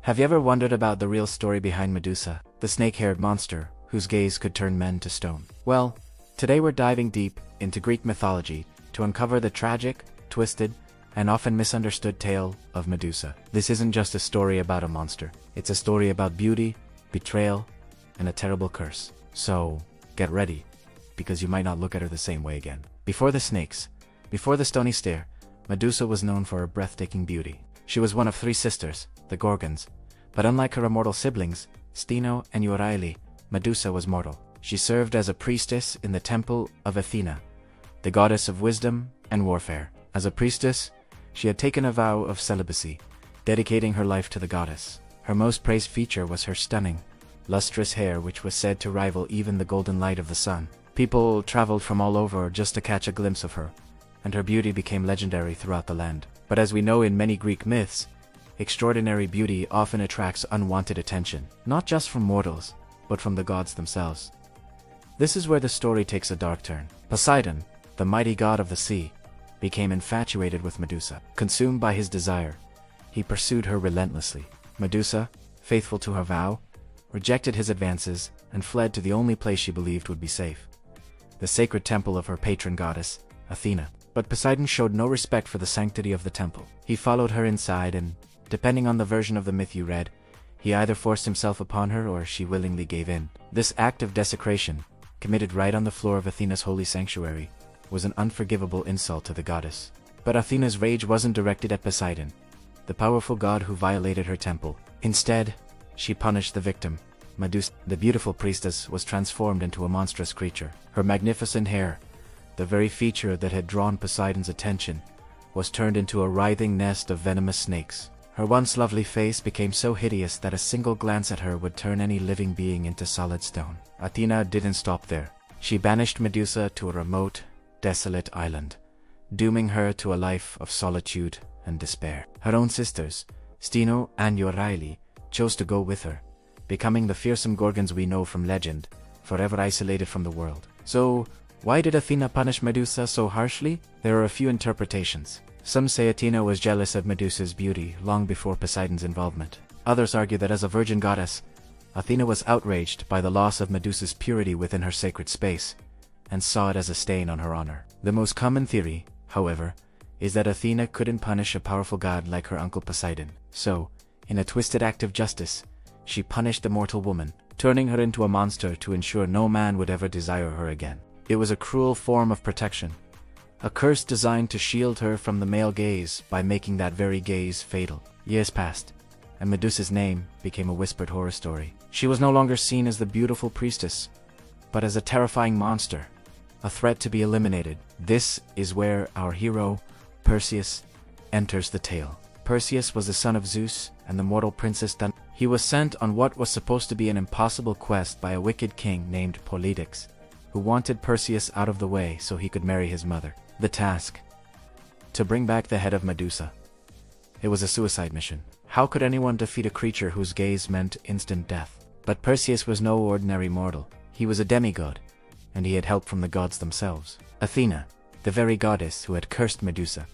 Have you ever wondered about the real story behind Medusa, the snake-haired monster whose gaze could turn men to stone? Well, today we're diving deep into Greek mythology to uncover the tragic, twisted, and often misunderstood tale of Medusa. This isn't just a story about a monster. It's a story about beauty, betrayal, and a terrible curse. So, get ready, because you might not look at her the same way again. Before the snakes, before the stony stare, Medusa was known for her breathtaking beauty. She was one of 3 sisters, the Gorgons, but unlike her immortal siblings, Steno and Euryale, Medusa was mortal. She served as a priestess in the temple of Athena, the goddess of wisdom and warfare. As a priestess, she had taken a vow of celibacy, dedicating her life to the goddess. Her most praised feature was her stunning, lustrous hair, which was said to rival even the golden light of the sun. People traveled from all over just to catch a glimpse of her, and her beauty became legendary throughout the land. But as we know in many Greek myths, extraordinary beauty often attracts unwanted attention, not just from mortals, but from the gods themselves. This is where the story takes a dark turn. Poseidon, the mighty god of the sea, became infatuated with Medusa. Consumed by his desire, he pursued her relentlessly. Medusa, faithful to her vow, rejected his advances and fled to the only place she believed would be safe, the sacred temple of her patron goddess, Athena. But Poseidon showed no respect for the sanctity of the temple. He followed her inside and, depending on the version of the myth you read, he either forced himself upon her or she willingly gave in. This act of desecration, committed right on the floor of Athena's holy sanctuary, was an unforgivable insult to the goddess. But Athena's rage wasn't directed at Poseidon, the powerful god who violated her temple. Instead, she punished the victim. Medusa, the beautiful priestess, was transformed into a monstrous creature. Her magnificent hair, the very feature that had drawn Poseidon's attention, was turned into a writhing nest of venomous snakes. Her once lovely face became so hideous that a single glance at her would turn any living being into solid stone. Athena didn't stop there. She banished Medusa to a remote, desolate island, dooming her to a life of solitude and despair. Her own sisters, Steno and Euryale, chose to go with her, becoming the fearsome Gorgons we know from legend, forever isolated from the world. So, why did Athena punish Medusa so harshly? There are a few interpretations. Some say Athena was jealous of Medusa's beauty long before Poseidon's involvement. Others argue that as a virgin goddess, Athena was outraged by the loss of Medusa's purity within her sacred space, and saw it as a stain on her honor. The most common theory, however, is that Athena couldn't punish a powerful god like her uncle Poseidon. So, in a twisted act of justice, she punished the mortal woman, turning her into a monster to ensure no man would ever desire her again. It was a cruel form of protection, a curse designed to shield her from the male gaze by making that very gaze fatal. Years passed, and Medusa's name became a whispered horror story. She was no longer seen as the beautiful priestess, but as a terrifying monster, a threat to be eliminated. This is where our hero, Perseus, enters the tale. Perseus was the son of Zeus and the mortal princess Dan. He was sent on what was supposed to be an impossible quest by a wicked king named Polydex, who wanted Perseus out of the way so he could marry his mother. The task: to bring back the head of Medusa. It was a suicide mission. How could anyone defeat a creature whose gaze meant instant death? But Perseus was no ordinary mortal. He was a demigod, and he had help from the gods themselves. Athena, the very goddess who had cursed Medusa,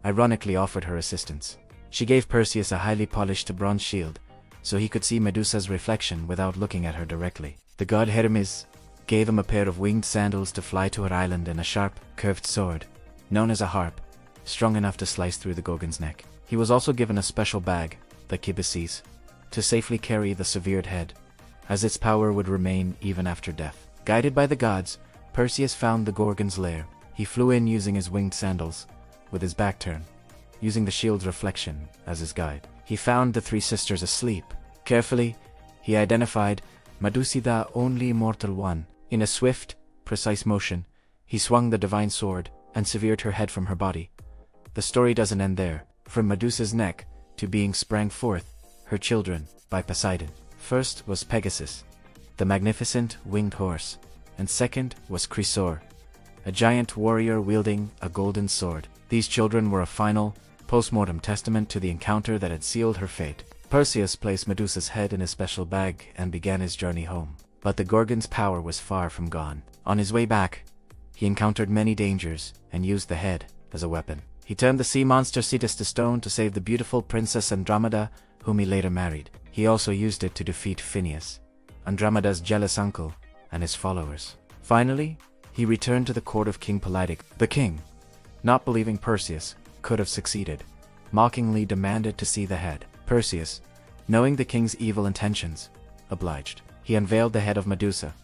ironically offered her assistance. She gave Perseus a highly polished bronze shield, so he could see Medusa's reflection without looking at her directly. The god Hermes gave him a pair of winged sandals to fly to her island and a sharp, curved sword, known as a harp, strong enough to slice through the Gorgon's neck. He was also given a special bag, the kibisis, to safely carry the severed head, as its power would remain even after death. Guided by the gods, Perseus found the Gorgon's lair. He flew in using his winged sandals, with his back turned, using the shield's reflection as his guide. He found the 3 sisters asleep. Carefully, he identified Medusa, the only immortal one. In a swift, precise motion, he swung the divine sword and severed her head from her body. The story doesn't end there. From Medusa's neck to being sprang forth her children by Poseidon. First was Pegasus, the magnificent winged horse, and second was Chrysaor, a giant warrior wielding a golden sword. These children were a final, post-mortem testament to the encounter that had sealed her fate. Perseus placed Medusa's head in a special bag and began his journey home. But the Gorgon's power was far from gone. On his way back, he encountered many dangers and used the head as a weapon. He turned the sea monster Cetus to stone to save the beautiful Princess Andromeda whom he later married. He also used it to defeat Phineus, Andromeda's jealous uncle, and his followers. Finally, he returned to the court of King Politic. The king, not believing Perseus could have succeeded, mockingly demanded to see the head. Perseus, knowing the king's evil intentions, obliged. He unveiled the head of Medusa,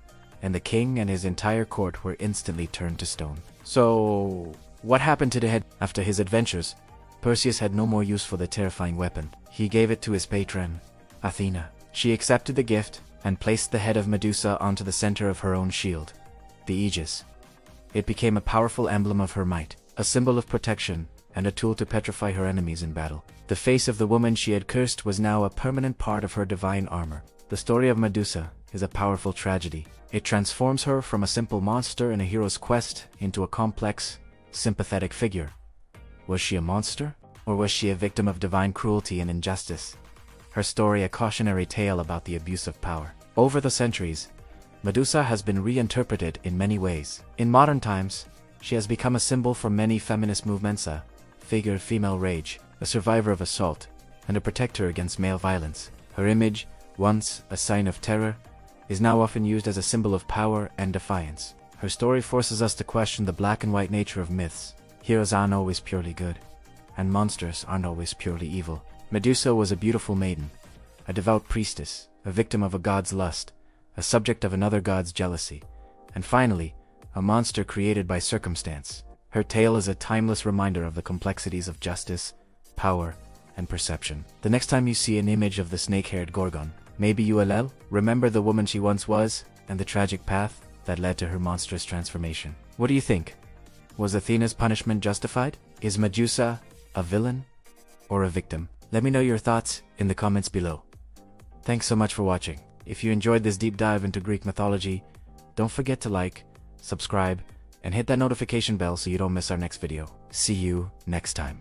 and the king and his entire court were instantly turned to stone. So, what happened to the head? After his adventures, Perseus had no more use for the terrifying weapon. He gave it to his patron, Athena. She accepted the gift and placed the head of Medusa onto the center of her own shield, the Aegis. It became a powerful emblem of her might, a symbol of protection, and a tool to petrify her enemies in battle. The face of the woman she had cursed was now a permanent part of her divine armor. The story of Medusa is a powerful tragedy. It transforms her from a simple monster in a hero's quest into a complex, sympathetic figure. Was she a monster? Or was she a victim of divine cruelty and injustice? Her story a cautionary tale about the abuse of power. Over the centuries, Medusa has been reinterpreted in many ways. In modern times, she has become a symbol for many feminist movements, a figure of female rage, a survivor of assault, and a protector against male violence. Her image, once a sign of terror, is now often used as a symbol of power and defiance. Her story forces us to question the black and white nature of myths. Heroes aren't always purely good, and monsters aren't always purely evil. Medusa was a beautiful maiden, a devout priestess, a victim of a god's lust, a subject of another god's jealousy, and finally, a monster created by circumstance. Her tale is a timeless reminder of the complexities of justice, power, and perception. The next time you see an image of the snake-haired Gorgon, maybe you will remember the woman she once was and the tragic path that led to her monstrous transformation. What do you think? Was Athena's punishment justified? Is Medusa a villain or a victim? Let me know your thoughts in the comments below. Thanks so much for watching. If you enjoyed this deep dive into Greek mythology, don't forget to like, subscribe, and hit that notification bell so you don't miss our next video. See you next time.